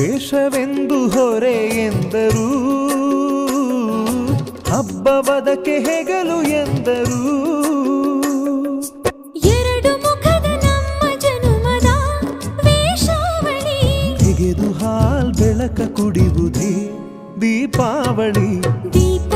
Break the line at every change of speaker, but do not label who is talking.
ವೇಷವೆಂದು ಹೊರೆ ಎಂದರು, ಹಬ್ಬವದಕ್ಕೆ ಹೆಗಲು ಎಂದರು.
ಎರಡು ಮುಖದ ನಮ್ಮ ಜನುಮದ ವೇಷಾವಳಿ,
ತೆಗೆದು ಹಾಲ್ ಬೆಳಕ ಕುಡಿಯುವುದೇ ದೀಪಾವಳಿ.
ದೀಪ